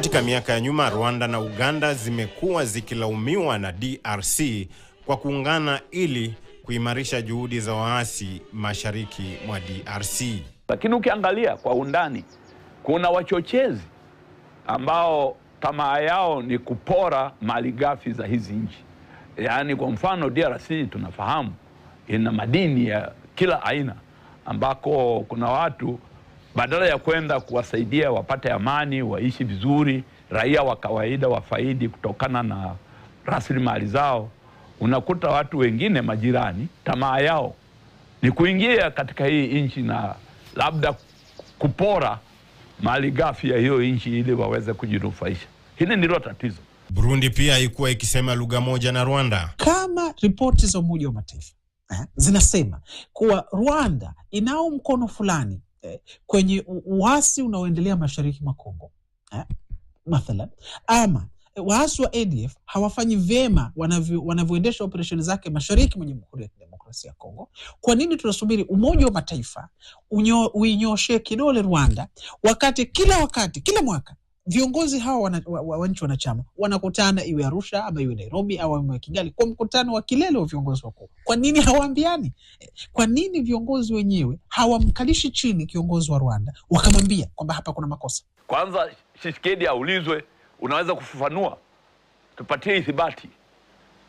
Katika miaka ya nyuma, Rwanda na Uganda zimekuwa zikilaumiwa na DRC kwa kuungana ili kuimarisha juhudi za waasi mashariki mwa DRC. Lakini ukiangalia kwa undani, kuna wachochezi ambao tamaa yao ni kupora malighafi za hizi nchi. Yaani kwa mfano DRC tunafahamu ina madini ya kila aina, ambako kuna watu badala ya kwenda kuwasaidia wapate amani, waishi vizuri, raia wa kawaida wafaidi kutokana na rasilimali zao, unakuta watu wengine majirani tamaa yao ni kuingia katika hii nchi na labda kupora malighafi ya hiyo nchi ili waweze kujinufaisha. Hili ndilo tatizo. Burundi pia haikuwa ikisema lugha moja na Rwanda. Kama ripoti za Umoja wa Mataifa zinasema kuwa Rwanda inao mkono fulani kwenye uasi unaoendelea mashariki mwa Kongo, mathalan, ama waasi wa ADF hawafanyi vyema wanavyoendesha operesheni zake mashariki mwa Jamhuri ya Kidemokrasia ya Kongo, kwa nini tunasubiri Umoja wa Mataifa uinyoshe kidole Rwanda wakati kila mwaka viongozi hawa wa nchi wanachama wanakutana, iwe Arusha ama iwe Nairobi au iwe Kigali, kwa mkutano wa kilele wa viongozi wakuu? Kwa nini hawaambiani? Kwa nini viongozi wenyewe hawamkalishi chini kiongozi wa Rwanda wakamwambia kwamba hapa kuna makosa? Kwanza Tshisekedi aulizwe, unaweza kufafanua, tupatie ithibati,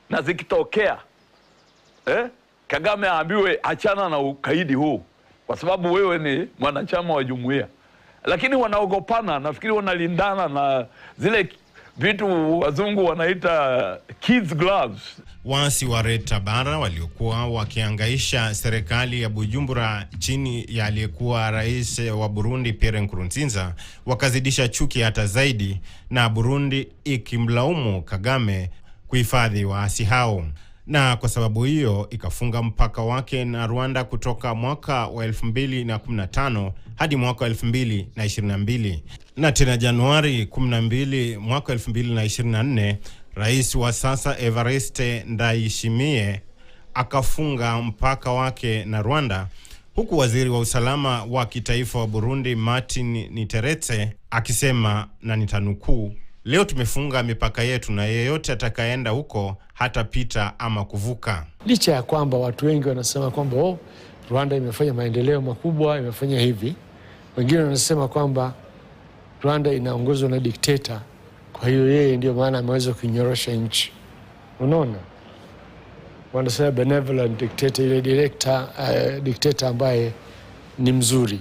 na zikitokea Kagame aambiwe achana na ukaidi huu kwa sababu wewe ni mwanachama wa jumuiya. Lakini wanaogopana, nafikiri wanalindana na zile vitu wazungu wanaita kids gloves. Waasi wa Red Tabara waliokuwa wakiangaisha serikali ya Bujumbura chini ya aliyekuwa rais wa Burundi Pierre Nkurunziza wakazidisha chuki hata zaidi, na Burundi ikimlaumu Kagame kuhifadhi waasi hao. Na kwa sababu hiyo ikafunga mpaka wake na Rwanda kutoka mwaka wa 2015 hadi mwaka wa 2022. Na tena Januari 12 mwaka 2024, rais wa sasa Evariste Ndayishimiye akafunga mpaka wake na Rwanda, huku waziri wa usalama wa kitaifa wa Burundi Martin Niteretse akisema, na nitanukuu, "Leo tumefunga mipaka yetu na yeyote atakayeenda huko hatapita ama kuvuka." Licha ya kwamba watu wengi wanasema kwamba Rwanda imefanya maendeleo makubwa, imefanya hivi, wengine wanasema kwamba Rwanda inaongozwa na dikteta, kwa hiyo yeye ndio maana ameweza kunyorosha nchi. Unaona? Wanasema benevolent dictator, ile dikteta ambaye ni mzuri,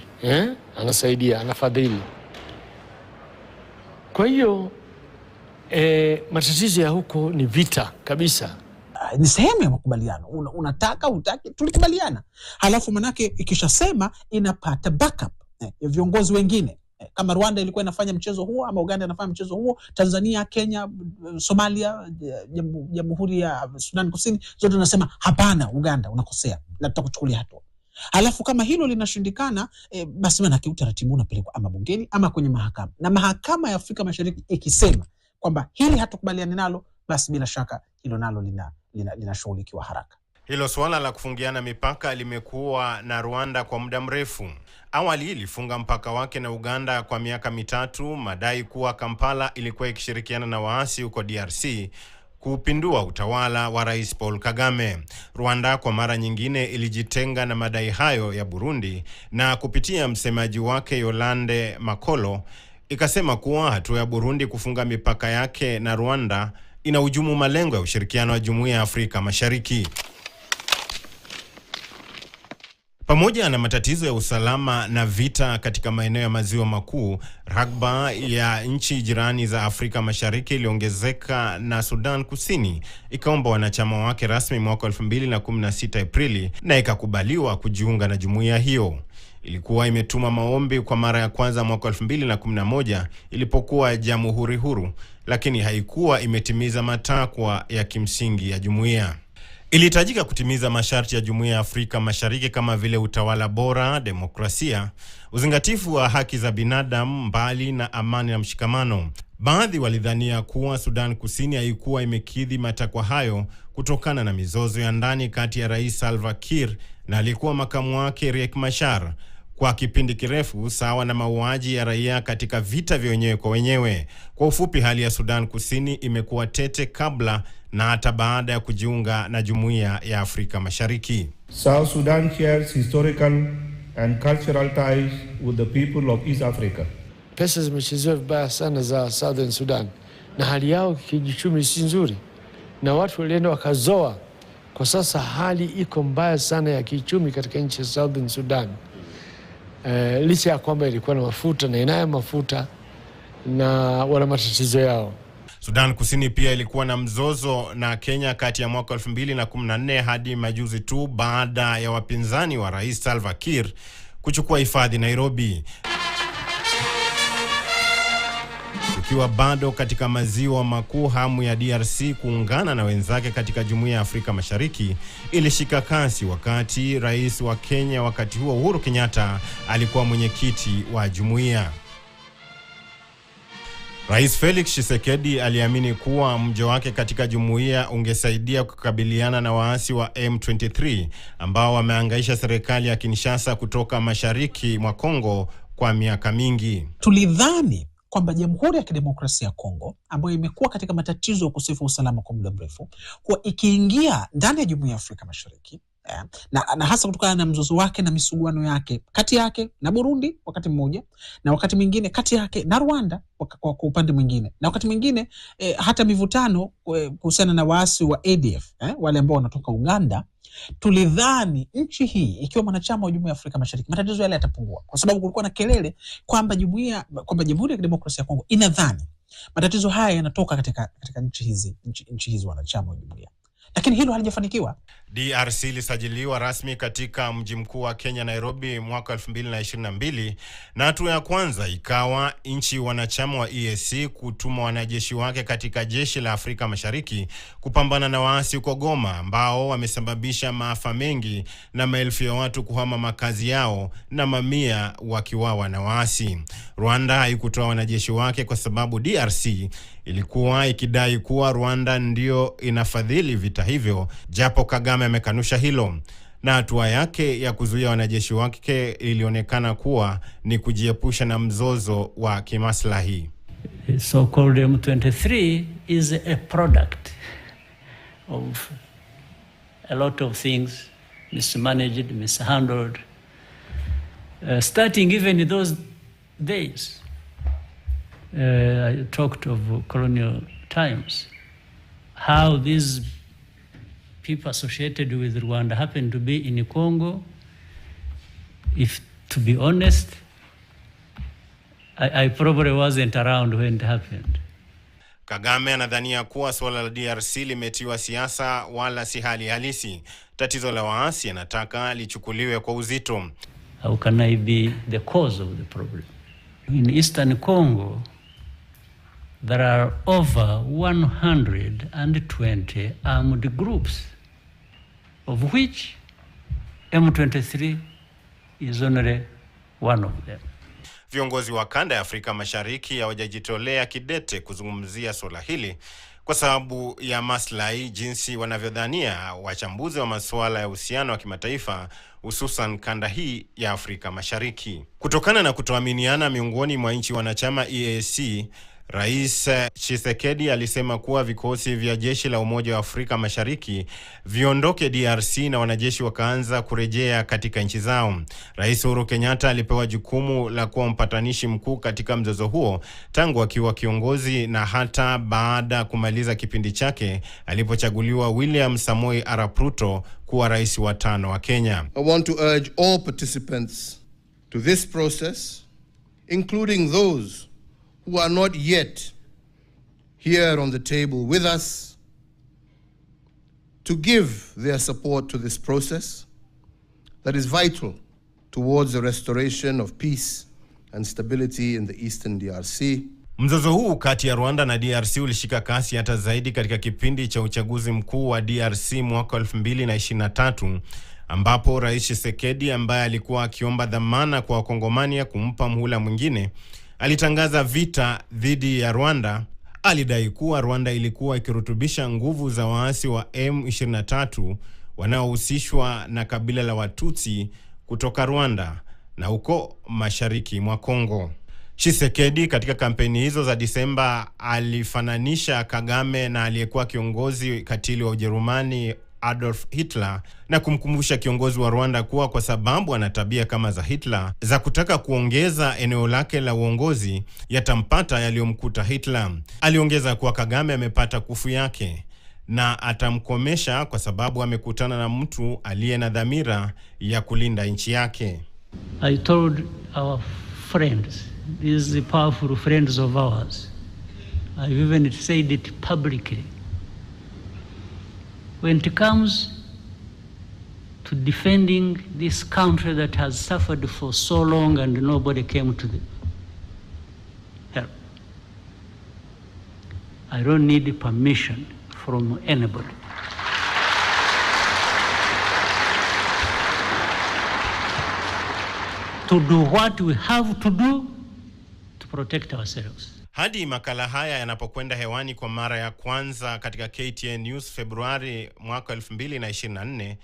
anasaidia, anafadhili. Kwa hiyo matatizo ya huko ni vita kabisa. Ni sehemu ya makubaliano. Unataka utaki, tulikubaliana. Halafu manake ikishasema inapata backup ya viongozi wengine. Kama Rwanda ilikuwa inafanya mchezo huo ama Uganda inafanya mchezo huo, Tanzania, Kenya, Somalia, Jamhuri ya Sudan Kusini, zote tunasema hapana, Uganda unakosea na tutakuchukulia hatua. Halafu kama hilo linashindikana, basi manake utaratibu unapelekwa ama bungeni ama kwenye mahakama. Na mahakama ya Afrika Mashariki ikisema kwamba hili hatukubaliani nalo, basi bila shaka hilo nalo linashughulikiwa haraka. Hilo swala la kufungiana mipaka limekuwa na Rwanda kwa muda mrefu. Awali ilifunga mpaka wake na Uganda kwa miaka 3, madai kuwa Kampala ilikuwa ikishirikiana na waasi huko DRC kupindua utawala wa Rais Paul Kagame. Rwanda kwa mara nyingine ilijitenga na madai hayo ya Burundi, na kupitia msemaji wake Yolande Makolo ikasema kuwa hatua ya Burundi kufunga mipaka yake na Rwanda inahujumu malengo ya ushirikiano wa Jumuiya ya Afrika Mashariki. Pamoja na matatizo ya usalama na vita katika maeneo ya maziwa makuu, ragba ya nchi jirani za Afrika Mashariki iliongezeka, na Sudan Kusini ikaomba wanachama wake rasmi mwaka 2016 Aprili, na ikakubaliwa kujiunga na jumuiya hiyo. Ilikuwa imetuma maombi kwa mara ya kwanza mwaka 2011 ilipokuwa jamhuri huru, lakini haikuwa imetimiza matakwa ya kimsingi ya jumuiya. Ilihitajika kutimiza masharti ya Jumuiya ya Afrika Mashariki kama vile utawala bora, demokrasia, uzingatifu wa haki za binadamu, mbali na amani na mshikamano. Baadhi walidhania kuwa Sudan Kusini haikuwa imekidhi matakwa hayo kutokana na mizozo ya ndani kati ya Rais Salva Kiir na alikuwa makamu wake Riek Machar, kwa kipindi kirefu, sawa na mauaji ya raia katika vita vya wenyewe kwa wenyewe. Kwa ufupi, hali ya Sudan Kusini imekuwa tete kabla na hata baada ya kujiunga na Jumuiya ya Afrika Mashariki. South Sudan shares historical and cultural ties with the people of East Africa. Pesa zimechezewa vibaya sana za Southern Sudan, na hali yao kijichumi si nzuri, na watu walienda wakazoa. Kwa sasa hali iko mbaya sana ya kiuchumi katika nchi ya Southern Sudan. Licha ya kwamba ilikuwa na mafuta na inayo mafuta na wana matatizo yao. Sudan Kusini pia ilikuwa na mzozo na Kenya kati ya mwaka 2014 hadi majuzi tu baada ya wapinzani wa Rais Salva Kiir kuchukua hifadhi Nairobi. Tukiwa bado katika maziwa makuu, hamu ya DRC kuungana na wenzake katika Jumuiya ya Afrika Mashariki ilishika kasi wakati rais wa Kenya wakati huo Uhuru Kenyatta alikuwa mwenyekiti wa jumuiya. Rais Felix Tshisekedi aliamini kuwa mjo wake katika jumuiya ungesaidia kukabiliana na waasi wa M23 ambao wamehangaisha serikali ya Kinshasa kutoka mashariki mwa Kongo kwa miaka mingi. Tulidhani kwamba Jamhuri ya Kidemokrasia ya Kongo, ambayo imekuwa katika matatizo ya ukosefu wa usalama kwa muda mrefu, kwa ikiingia ndani ya Jumuiya ya Afrika Mashariki, na hasa kutokana na mzozo wake na misuguano yake kati yake na Burundi wakati mmoja, na wakati mwingine kati yake na Rwanda kwa upande mwingine, na wakati mwingine hata mivutano kuhusiana na waasi wa ADF, wale ambao wanatoka Ukanda, tulidhani nchi hii ikiwa mwanachama wa Jumuiya ya Afrika Mashariki matatizo yale yatapungua, kwa sababu kulikuwa na kelele kwamba Jamhuri ya Kidemokrasia ya Kongo inadhani matatizo haya yanatoka katika nchi hizi wanachama wa jumuiya. Lakini hilo halijafanikiwa. DRC ilisajiliwa rasmi katika mji mkuu wa Kenya, Nairobi, mwaka 2022, na hatua ya kwanza ikawa nchi wanachama wa EAC kutuma wanajeshi wake katika jeshi la Afrika Mashariki kupambana na waasi huko Goma, ambao wamesababisha maafa mengi na maelfu ya watu kuhama makazi yao na mamia wakiwawa na waasi. Rwanda haikutoa wanajeshi wake kwa sababu DRC ilikuwa ikidai kuwa Rwanda ndio inafadhili vita hivyo, japo Kagame amekanusha hilo, na hatua yake ya kuzuia wanajeshi wake ilionekana kuwa ni kujiepusha na mzozo wa kimaslahi. So-called M23 is a product of a lot of things mismanaged, mishandled, starting even in those days. I talked of colonial times, how these people associated with Rwanda happened to be in Congo. If to be honest, I probably wasn't around when it happened. Kagame anadhania kuwa swala la DRC limetiwa siasa wala si hali halisi. Tatizo la waasi anataka lichukuliwe kwa uzito. How can I be the cause of the problem? In Eastern Congo, there are over 120 armed groups, of which M23 is only one of them. Viongozi wa kanda ya Afrika Mashariki hawajajitolea kidete kuzungumzia swala hili kwa sababu ya maslahi jinsi wanavyodhania wachambuzi wa masuala ya uhusiano wa kimataifa, hususan kanda hii ya Afrika Mashariki. Kutokana na kutoaminiana miongoni mwa nchi wanachama EAC, Rais Tshisekedi alisema kuwa vikosi vya jeshi la Umoja wa Afrika Mashariki viondoke DRC na wanajeshi wakaanza kurejea katika nchi zao. Rais Uhuru Kenyatta alipewa jukumu la kuwa mpatanishi mkuu katika mzozo huo tangu akiwa kiongozi, na hata baada kumaliza kipindi chake alipochaguliwa William Samoei Arap Ruto kuwa rais wa 5 wa Kenya. I want to urge all participants to this process, including those who are not yet here on the table with us, to give their support to this process that is vital towards the restoration of peace and stability in the Eastern DRC. Mzozo huu kati ya Rwanda na DRC ulishika kasi hata zaidi katika kipindi cha uchaguzi mkuu wa DRC mwaka 2023, ambapo Rais Tshisekedi ambaye alikuwa akiomba dhamana kwa Wakongomani ya kumpa mhula mwingine alitangaza vita dhidi ya Rwanda. Alidai kuwa Rwanda ilikuwa ikirutubisha nguvu za waasi wa M23 wanaohusishwa na kabila la Watutsi kutoka Rwanda, na huko mashariki mwa Kongo. Tshisekedi katika kampeni hizo za Disemba alifananisha Kagame na aliyekuwa kiongozi katili wa Ujerumani Adolf Hitler na kumkumbusha kiongozi wa Rwanda kuwa kwa sababu ana tabia kama za Hitler za kutaka kuongeza eneo lake la uongozi yatampata yaliyomkuta Hitler. Aliongeza kuwa Kagame amepata kufu yake na atamkomesha kwa sababu amekutana na mtu aliye na dhamira ya kulinda nchi yake. I told our friends, these powerful friends of ours, I've even said it publicly, when it comes to defending this country that has suffered for so long and nobody came to the help, I don't need permission from anybody. To do what we have to do to protect ourselves. Hadi makala haya yanapokwenda hewani kwa mara ya kwanza katika KTN News Februari mwaka 2024,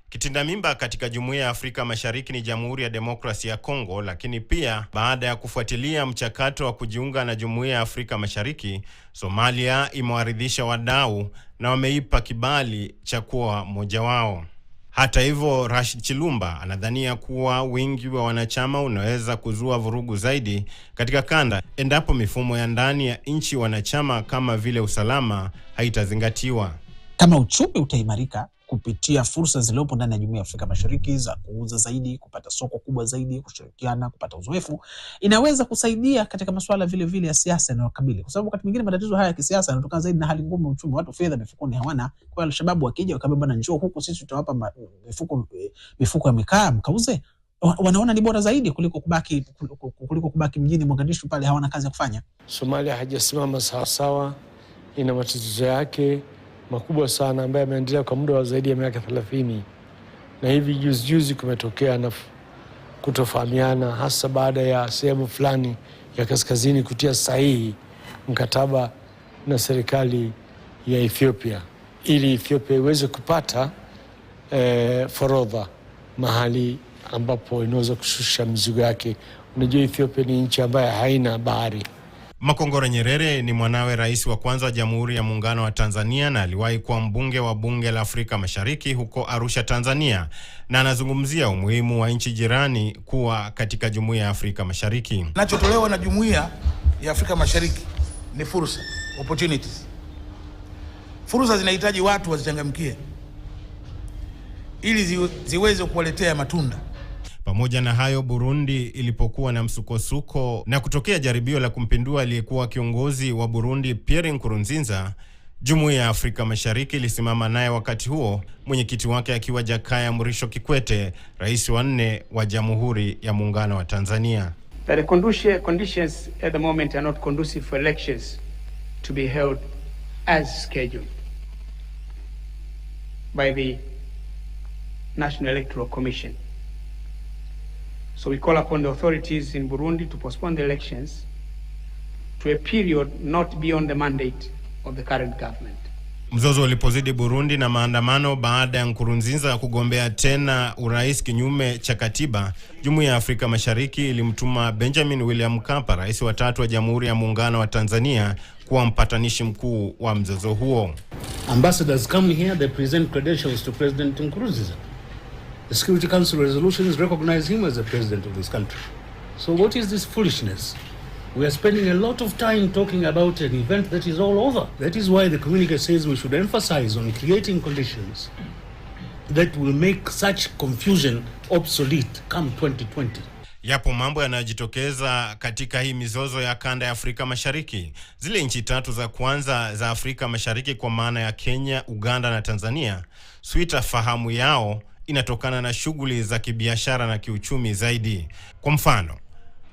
kitinda mimba katika Jumuiya ya Afrika Mashariki ni Jamhuri ya Demokrasia ya Kongo, lakini pia baada ya kufuatilia mchakato wa kujiunga na Jumuiya ya Afrika Mashariki, Somalia imewaridhisha wadau na wameipa kibali cha kuwa mmoja wao. Hata hivyo, Rashid Chilumba anadhania kuwa wingi wa wanachama unaweza kuzua vurugu zaidi katika kanda endapo mifumo ya ndani ya nchi wanachama kama vile usalama haitazingatiwa. Kama uchumi utaimarika kupitia fursa zilizopo ndani ya Jumuiya ya Afrika Mashariki za kuuza zaidi, kupata soko kubwa zaidi, kushirikiana, kupata uzoefu, inaweza kusaidia katika masuala vile vile ya siasa na wakabili. Kwa sababu wakati mwingine matatizo haya ya kisiasa yanatokana zaidi na hali ngumu ya uchumi, watu fedha mifukoni hawana. Kwa Al-Shabaab wakija wakabeba na njoo huko, sisi tutawapa mifuko ya mikaa mkauze, wanaona ni bora zaidi kuliko kubaki mjini Mogadishu pale hawana kazi ya kufanya. Somalia hajasimama sawa sawa, ina matatizo yake makubwa sana ambayo yameendelea kwa muda wa zaidi ya miaka 30, na hivi juzi kumetokea na kutofahamiana, hasa baada ya sehemu fulani ya kaskazini kutia sahihi mkataba na serikali ya Ethiopia ili Ethiopia iweze kupata forodha mahali ambapo inaweza kushusha mizigo yake. Unajua Ethiopia ni nchi ambayo haina bahari. Makongoro Nyerere ni mwanawe rais wa kwanza wa Jamhuri ya Muungano wa Tanzania na aliwahi kuwa mbunge wa Bunge la Afrika Mashariki huko Arusha, Tanzania, na anazungumzia umuhimu wa nchi jirani kuwa katika Jumuiya ya Afrika Mashariki. Nachotolewa na Jumuiya ya Afrika Mashariki ni fursa, opportunities. Fursa zinahitaji watu wazichangamkie ili ziweze kuwaletea matunda. Pamoja na hayo, Burundi ilipokuwa na msukosuko na kutokea jaribio la kumpindua aliyekuwa kiongozi wa Burundi Pierre Nkurunziza, Jumuiya ya Afrika Mashariki ilisimama naye wakati huo, mwenyekiti wake akiwa Jakaya Mrisho Kikwete, rais wa 4 wa Jamhuri ya Muungano wa Tanzania. The conditions at the moment are not conducive for elections to be held as scheduled by the National Electoral Commission. So we call upon the authorities in Burundi to postpone the elections to a period not beyond the mandate of the current government. Mzozo ulipozidi Burundi na maandamano baada ya Nkurunziza kugombea tena urais kinyume cha katiba, Jumuiya ya Afrika Mashariki ilimtuma Benjamin William Mkapa, rais wa 3 wa Jamhuri ya Muungano wa Tanzania, kuwa mpatanishi mkuu wa mzozo huo. Ambassadors come here, they present credentials to President Nkurunziza. The Security Council resolutions recognize him as the president of this country. So what is this foolishness? We are spending a lot of time talking about an event that is all over. That is why the communique says we should emphasize on creating conditions that will make such confusion obsolete come 2020. Yapo mambo yanayojitokeza katika hii mizozo ya kanda ya Afrika Mashariki. Zile nchi 3 za kwanza za Afrika Mashariki kwa maana ya Kenya, Uganda na Tanzania, fahamu yao inatokana na shughuli za kibiashara na kiuchumi zaidi. Kwa mfano,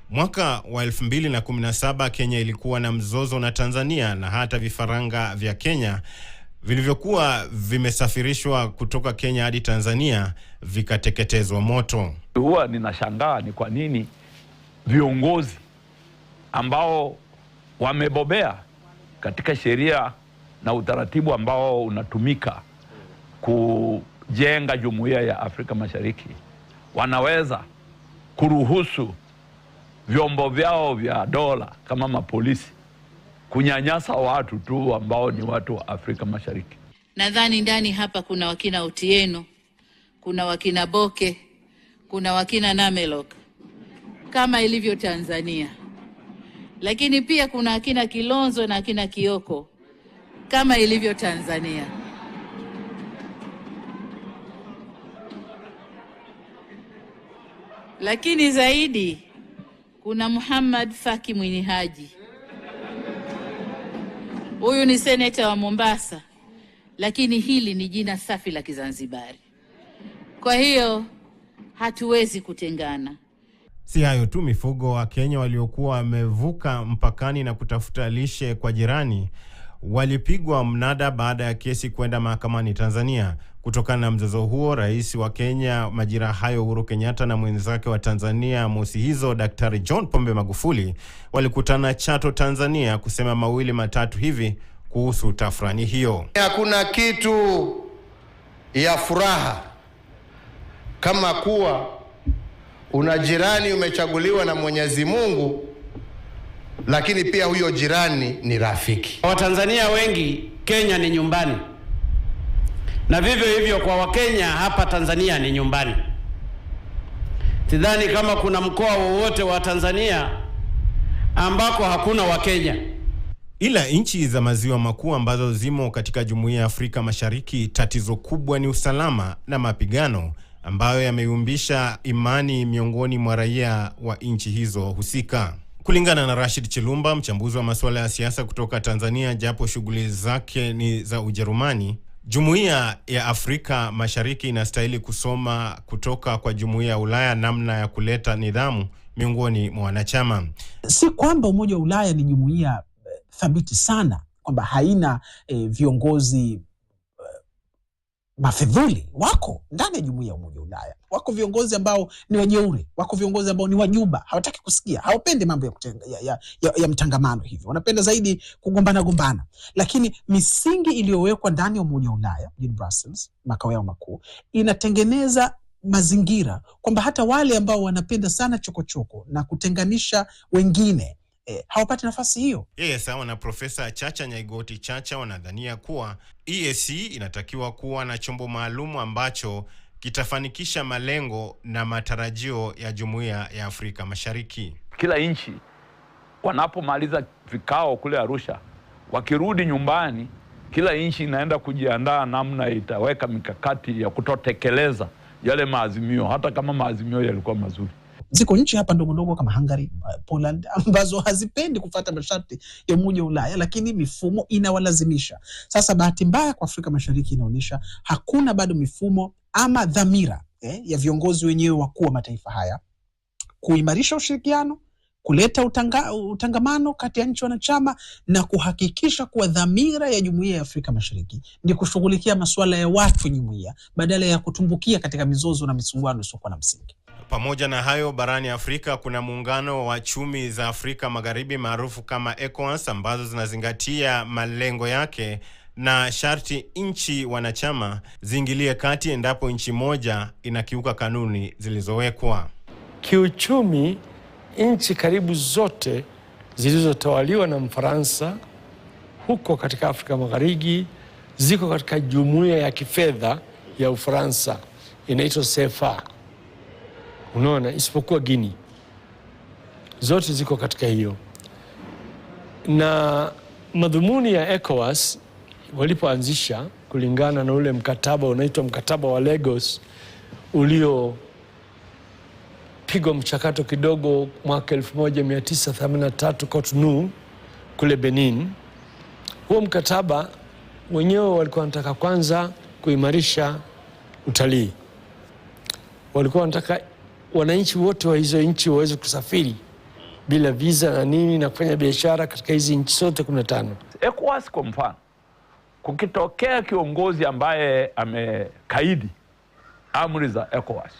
mwaka wa 2017 Kenya ilikuwa na mzozo na Tanzania, na hata vifaranga vya Kenya vilivyokuwa vimesafirishwa kutoka Kenya hadi Tanzania vikateketezwa moto. Huwa ninashangaa ni kwa nini viongozi ambao wamebobea katika sheria na utaratibu ambao unatumika kujenga Jumuiya ya Afrika Mashariki wanaweza kuruhusu vyombo vyao vya dola kama mapolisi kunyanyasa watu tu ambao ni watu wa Afrika Mashariki. Nadhani ndani hapa kuna wakina Otieno, kuna wakina Boke, kuna wakina Namelok kama ilivyo Tanzania. Lakini pia kuna akina Kilonzo na akina Kioko kama ilivyo Tanzania. Lakini zaidi kuna Muhammad Faki Mwini Haji. Huyu ni seneta wa Mombasa, lakini hili ni jina safi la Kizanzibari. Kwa hiyo hatuwezi kutengana. Si hayo tu, mifugo wa Kenya waliokuwa wamevuka mpakani na kutafuta lishe kwa jirani walipigwa mnada baada ya kesi kwenda mahakamani Tanzania. Kutokana na mzozo huo, rais wa Kenya majira hayo Uhuru Kenyatta na mwenzake wa Tanzania mosi hizo Daktari John Pombe Magufuli walikutana Chato, Tanzania kusema mawili matatu hivi kuhusu tafrani hiyo. Hakuna kitu ya furaha kama kuwa una jirani umechaguliwa na Mwenyezi Mungu, lakini pia huyo jirani ni rafiki. Watanzania wengi Kenya ni nyumbani, na vivyo hivyo kwa Wakenya hapa Tanzania ni nyumbani. Sidhani kama kuna mkoa wowote wa Tanzania ambako hakuna Wakenya. Ila nchi za maziwa makuu ambazo zimo katika Jumuiya ya Afrika Mashariki, tatizo kubwa ni usalama na mapigano ambayo yameyumbisha imani miongoni mwa raia wa nchi hizo husika. Kulingana na Rashid Chilumba, mchambuzi wa masuala ya siasa kutoka Tanzania, japo shughuli zake ni za Ujerumani, Jumuiya ya Afrika Mashariki inastahili kusoma kutoka kwa Jumuiya ya Ulaya namna ya kuleta nidhamu miongoni mwa wanachama. Si kwamba Umoja wa Ulaya ni jumuiya thabiti sana, kwamba haina viongozi mafedhuli. Wako ndani ya Jumuiya ya Umoja wa Ulaya. Wako viongozi ambao ni wajeuri, wako viongozi ambao ni wajuba, hawataki kusikia, hawapendi mambo ya mtangamano hivyo. Wanapenda zaidi kugombana. Lakini misingi iliyowekwa ndani ya Umoja wa Ulaya, mjini Brussels, makao yao makuu, inatengeneza mazingira kwamba hata wale ambao wanapenda sana chokochoko na kutenganisha wengine hawapati nafasi hiyo. Sawa na Profesa Chacha Nyaigoti Chacha wanadhania kuwa EAC inatakiwa kuwa na chombo maalum ambacho kitafanikisha malengo na matarajio ya Jumuiya ya Afrika Mashariki. Kila nchi wanapomaliza vikao kule Arusha, wakirudi nyumbani, kila nchi inaenda kujiandaa namna itaweka mikakati ya kutotekeleza yale maazimio, hata kama maazimio yalikuwa mazuri. Ziko nchi hapa ndogo kama Hungary, Poland, ambazo hazipendi kufuata masharti ya Umoja wa Ulaya, lakini mifumo inawalazimisha. Sasa bahati mbaya kwa Afrika Mashariki inaonyesha hakuna bado mifumo ama dhamira ya viongozi wenyewe wakuu wa mataifa haya kuimarisha ushirikiano, kuleta utangamano kati ya nchi wanachama na kuhakikisha kuwa dhamira ya Jumuiya ya Afrika Mashariki ni kushughulikia masuala ya watu jumuiya badala ya kutumbukia katika mizozo na misuguano isiyokuwa na msingi. Pamoja na hayo, barani Afrika kuna muungano wa chumi za Afrika Magharibi maarufu kama ECOWAS ambazo zinazingatia malengo yake na sharti nchi wanachama ziingilie kati endapo nchi moja inakiuka kanuni zilizowekwa. Kiuchumi, nchi karibu zote zilizotawaliwa na Mfaransa huko katika Afrika Magharibi ziko katika jumuiya ya kifedha ya Ufaransa inaitwa CFA. Unaona, isipokuwa Guinea. Zote ziko katika hiyo. Na madhumuni ya ECOWAS walipoanzisha kulingana na ule mkataba unaitwa mkataba wa Lagos ulio pigwa mchakato kidogo mwaka 1983 Cotonou kule Benin. Huo mkataba wenyewe walikuwa wanataka kwanza kuimarisha utalii. Walikuwa wanataka wananchi wote wa hizo nchi waweze kusafiri bila visa na nini na kufanya biashara katika hizi nchi zote 15. ECOWAS kwa mfano, kukitokea kiongozi ambaye amekaidi amri za ECOWAS,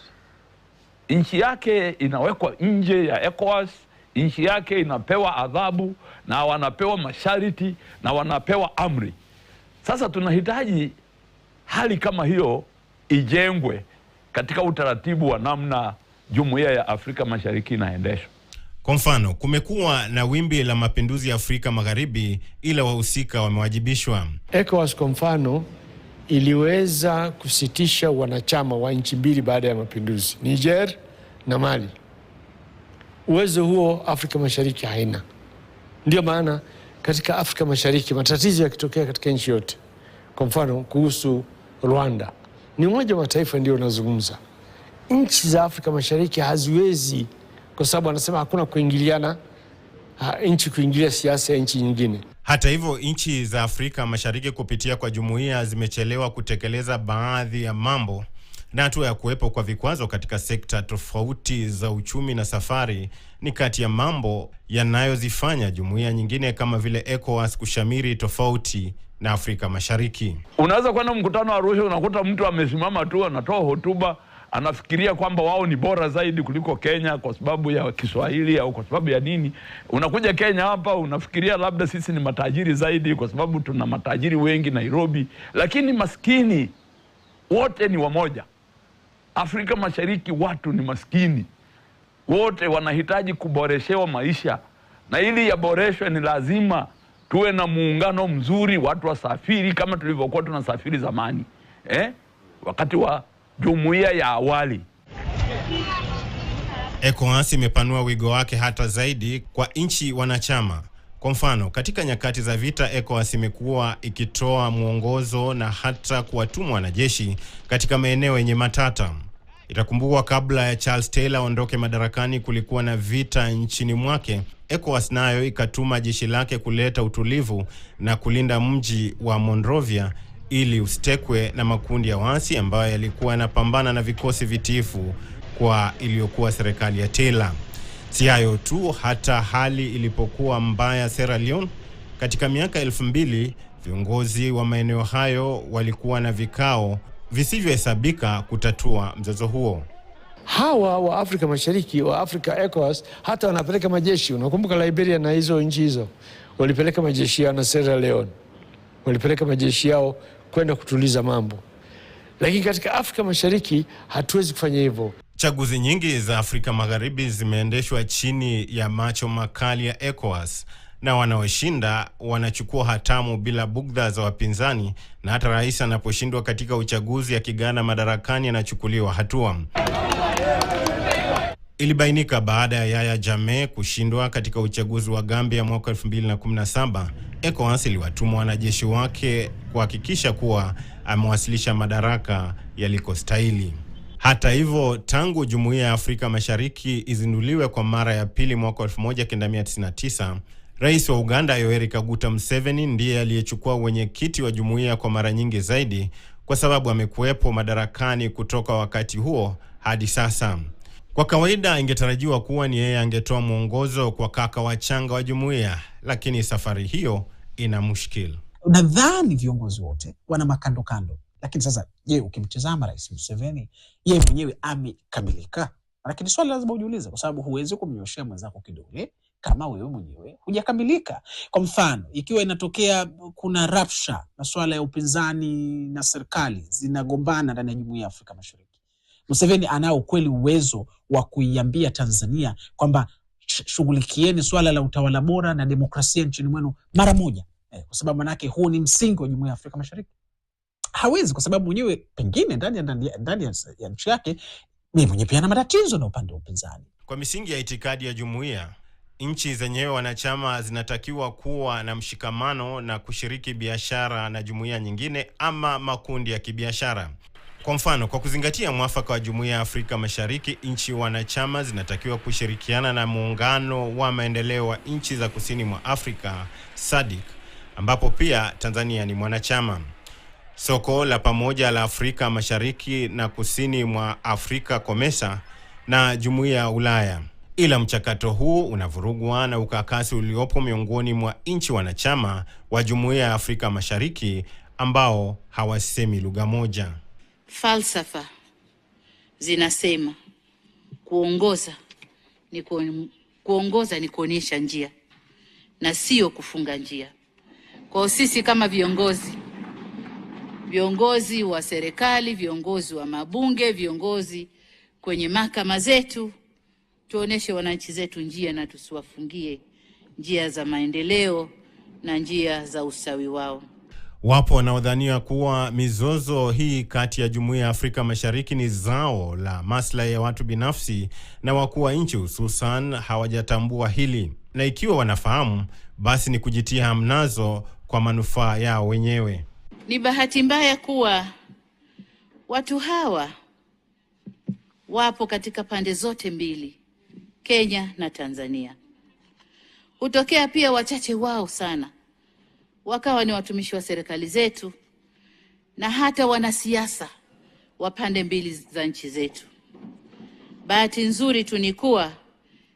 nchi yake inawekwa nje ya ECOWAS, nchi yake inapewa adhabu na wanapewa masharti na wanapewa amri. Sasa tunahitaji hali kama hiyo ijengwe katika utaratibu wa namna Jumuiya ya Afrika Mashariki inaendeshwa. Kwa mfano, kumekuwa na wimbi la mapinduzi ya Afrika Magharibi, ila wahusika wamewajibishwa. ECOWAS kwa mfano iliweza kusitisha wanachama wa nchi mbili baada ya mapinduzi, Niger na Mali. Uwezo huo Afrika Mashariki haina. Ndio maana katika Afrika Mashariki matatizo yakitokea katika nchi yote, kwa mfano kuhusu Rwanda, ni Umoja wa Mataifa ndio unazungumza. Nchi za Afrika Mashariki haziwezi, kwa sababu anasema hakuna kuingiliana, nchi kuingilia siasa ya nchi nyingine. Hata hivyo, nchi za Afrika Mashariki kupitia kwa jumuiya zimechelewa kutekeleza baadhi ya mambo, na hatua ya kuwepo kwa vikwazo katika sekta tofauti za uchumi na safari ni kati ya mambo yanayozifanya jumuiya nyingine kama vile ECOWAS kushamiri tofauti na Afrika Mashariki. Unaweza kwenda mkutano wa Arusha, unakuta mtu amesimama tu anatoa hotuba, anafikiria kwamba wao ni bora zaidi kuliko Kenya kwa sababu ya Kiswahili au kwa sababu ya nini. Unakuja Kenya hapa unafikiria labda sisi ni matajiri zaidi kwa sababu tuna matajiri wengi Nairobi, lakini maskini wote ni wamoja. Afrika Mashariki watu ni maskini. Wote wanahitaji kuboreshewa maisha, na ili yaboreshwe ni lazima tuwe na muungano mzuri, watu wasafiri kama tulivyokuwa tunasafiri zamani, wakati wa jumuiya ya awali. ECOWAS imepanua wigo wake hata zaidi kwa nchi wanachama. Kwa mfano, katika nyakati za vita, ECOWAS imekuwa ikitoa mwongozo na hata kuwatuma wanajeshi katika maeneo yenye matata. Itakumbukwa kabla ya Charles Taylor aondoke madarakani kulikuwa na vita nchini mwake. ECOWAS nayo ikatuma jeshi lake kuleta utulivu na kulinda mji wa Monrovia ili usitekwe na makundi ya waasi ambayo yalikuwa yanapambana na vikosi vitifu kwa iliyokuwa serikali ya Taylor. Si hayo tu, hata hali ilipokuwa mbaya Sierra Leone katika miaka 2000, viongozi wa maeneo hayo walikuwa na vikao visivyohesabika kutatua mzozo huo. Hawa wa Afrika Mashariki, wa Afrika ECOWAS, hata wanapeleka majeshi. Unakumbuka Liberia na hizo nchi hizo, walipeleka majeshi yao, na Sierra Leone walipeleka majeshi yao kwenda kutuliza mambo. Lakini katika Afrika Mashariki hatuwezi kufanya hivyo. Chaguzi nyingi za Afrika Magharibi zimeendeshwa chini ya macho makali ya ECOWAS, na wanaoshinda wanachukua hatamu bila bugdha za wapinzani, na hata rais anaposhindwa katika uchaguzi akigana madarakani anachukuliwa hatua. Ilibainika baada ya Yahya Jammeh kushindwa katika uchaguzi wa Gambia mwaka 2017, ECOWAS iliwatuma wanajeshi wake kuhakikisha kuwa amewasilisha madaraka yalikostahili. Hata hivyo, tangu Jumuiya ya Afrika Mashariki izinduliwe kwa mara ya pili mwaka 1999, Rais wa Uganda Yoweri Kaguta Museveni ndiye aliyechukua wenyekiti wa jumuiya kwa mara nyingi zaidi, kwa sababu amekuwepo madarakani kutoka wakati huo hadi sasa. Kwa kawaida ingetarajiwa kuwa ni yeye angetoa mwongozo kwa kaka wachanga wa jumuiya, lakini safari hiyo ina mushkil. Nadhani viongozi wote wana makando kando. Lakini sasa, je, ukimtazama Rais Museveni, yeye mwenyewe amekamilika? Lakini swali lazima ujiulize, kwa sababu huwezi kumnyoshea mwenzako kidole kama wewe mwenyewe hujakamilika. Kwa mfano, ikiwa inatokea kuna rapsha na swala ya upinzani na serikali zinagombana ndani ya Jumuiya ya Afrika Mashariki, Museveni anao kweli uwezo wa kuiambia Tanzania kwamba shughulikieni swala la utawala bora na demokrasia nchini mwenu mara moja? Kwa sababu manake huu ni msingi wa Jumuiya ya Afrika Mashariki. Hawezi, kwa sababu mwenyewe pengine ndani ya nchi yake ni mwenye pia na matatizo na upande wa upinzani. Kwa misingi ya itikadi ya jumuiya, nchi zenyewe wanachama zinatakiwa kuwa na mshikamano na kushiriki biashara na jumuiya nyingine ama makundi ya kibiashara. Kwa mfano, kwa kuzingatia mwafaka wa Jumuiya ya Afrika Mashariki, nchi wanachama zinatakiwa kushirikiana na muungano wa maendeleo wa nchi za kusini mwa Afrika SADC, ambapo pia Tanzania ni mwanachama. Soko la pamoja la Afrika Mashariki na kusini mwa Afrika COMESA na Jumuiya ya Ulaya. Ila mchakato huu unavurugwa na ukakasi uliopo miongoni mwa nchi wanachama wa Jumuiya ya Afrika Mashariki ambao hawasemi lugha moja. Falsafa zinasema kuongoza ni kuonyesha njia na sio kufunga njia. Kwa sisi kama viongozi wa serikali, viongozi wa mabunge, viongozi kwenye mahakama zetu, tuoneshe wananchi zetu njia na tusiwafungie njia za maendeleo na njia za ustawi wao. Wapo wanaodhania kuwa mizozo hii kati ya Jumuiya ya Afrika Mashariki ni zao la maslahi ya watu binafsi na wakuu wa nchi hususan hawajatambua hili. Na ikiwa wanafahamu, basi ni kujitia hamnazo kwa manufaa yao wenyewe. Ni bahati mbaya kuwa watu hawa wapo katika pande zote mbili, Kenya na Tanzania. Hutokea pia wachache wao sana wakawa ni watumishi wa serikali zetu na hata wanasiasa wa pande mbili za nchi zetu. Bahati nzuri tu ni kuwa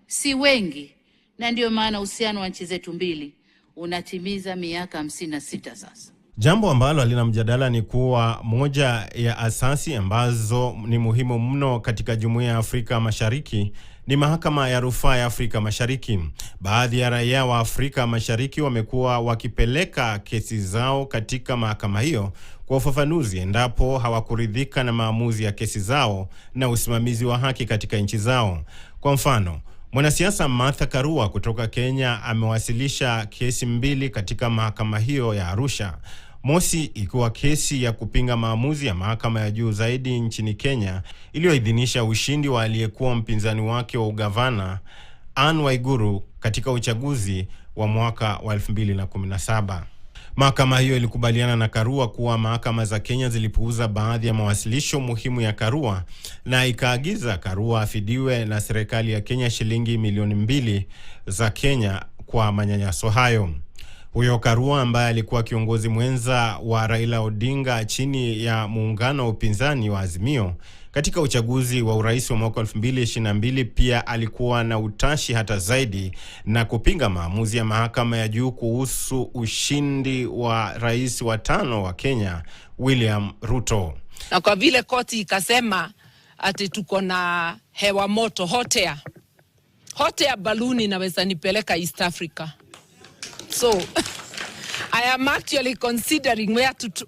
si wengi, na ndio maana uhusiano wa nchi zetu mbili unatimiza miaka 56 sasa. Jambo ambalo halina mjadala ni kuwa moja ya asasi ambazo ni muhimu mno katika Jumuiya ya Afrika Mashariki ni Mahakama ya Rufaa ya Afrika Mashariki. Baadhi ya raia wa Afrika Mashariki wamekuwa wakipeleka kesi zao katika mahakama hiyo kwa ufafanuzi endapo hawakuridhika na maamuzi ya kesi zao na usimamizi wa haki katika nchi zao. Kwa mfano, mwanasiasa Martha Karua kutoka Kenya amewasilisha kesi 2 katika mahakama hiyo ya Arusha. Mosi ikiwa kesi ya kupinga maamuzi ya mahakama ya juu zaidi nchini Kenya iliyoidhinisha ushindi wa aliyekuwa mpinzani wake wa ugavana Anne Waiguru katika uchaguzi wa mwaka wa 2017. Mahakama hiyo ilikubaliana na Karua kuwa mahakama za Kenya zilipuuza baadhi ya mawasilisho muhimu ya Karua na ikaagiza Karua afidiwe na serikali ya Kenya shilingi milioni 2 za Kenya kwa manyanyaso hayo. Huyo Karua ambaye alikuwa kiongozi mwenza wa Raila Odinga chini ya muungano wa upinzani wa Azimio katika uchaguzi wa urais wa mwaka 2022, pia alikuwa na utashi hata zaidi na kupinga maamuzi ya mahakama ya juu kuhusu ushindi wa rais wa 5 wa Kenya William Ruto. Na kwa vile koti ikasema ati tuko na hewa moto, hot air balloon inaweza nipeleka East Africa. So, I am actually considering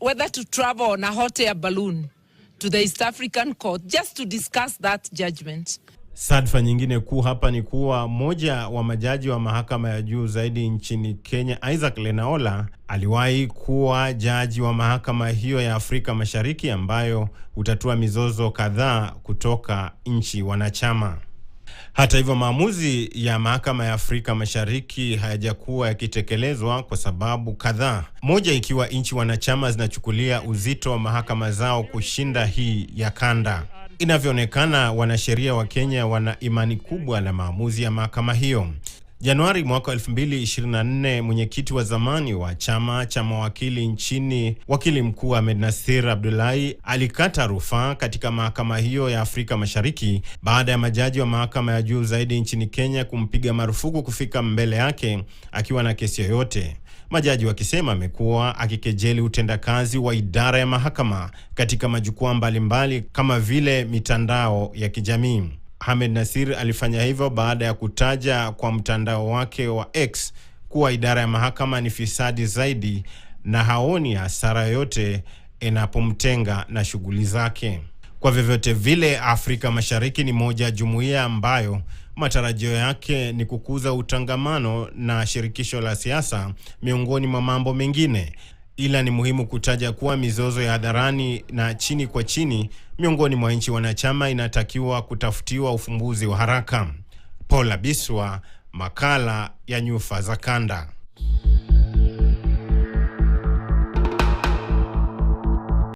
whether to travel on a hot air balloon to the East African court just to discuss that judgment. Sadfa nyingine kuu hapa ni kuwa moja wa majaji wa mahakama ya juu zaidi nchini Kenya, Isaac Lenaola, aliwahi kuwa jaji wa mahakama hiyo ya Afrika Mashariki ambayo hutatua mizozo kadhaa kutoka nchi wanachama. Hata hivyo, maamuzi ya mahakama ya Afrika Mashariki hayajakuwa yakitekelezwa kwa sababu kadhaa. Moja ikiwa nchi wanachama zinachukulia uzito wa mahakama zao kushinda hii ya kanda. Inavyoonekana, wanasheria wa Kenya wana imani kubwa na maamuzi ya mahakama hiyo. Januari mwaka 2024, mwenyekiti wa zamani wa chama cha mawakili nchini, wakili mkuu Ahmed Nasir Abdullahi, alikata rufaa katika mahakama hiyo ya Afrika Mashariki baada ya majaji wa mahakama ya juu zaidi nchini Kenya kumpiga marufuku kufika mbele yake akiwa na kesi yoyote. Majaji wakisema amekuwa akikejeli utendakazi wa idara ya mahakama katika majukwaa mbalimbali kama vile mitandao ya kijamii. Ahmed Nasir alifanya hivyo baada ya kutaja kwa mtandao wake wa X kuwa idara ya mahakama ni fisadi zaidi na haoni hasara yoyote inapomtenga na shughuli zake. Kwa vyovyote vile, Afrika Mashariki ni moja ya jumuiya ambayo matarajio yake ni kukuza utangamano na shirikisho la siasa miongoni mwa mambo mengine. Ila ni muhimu kutaja kuwa mizozo ya hadharani na chini kwa chini miongoni mwa nchi wanachama inatakiwa kutafutiwa ufumbuzi wa haraka. Paula Biswa, makala ya Nyufa za Kanda.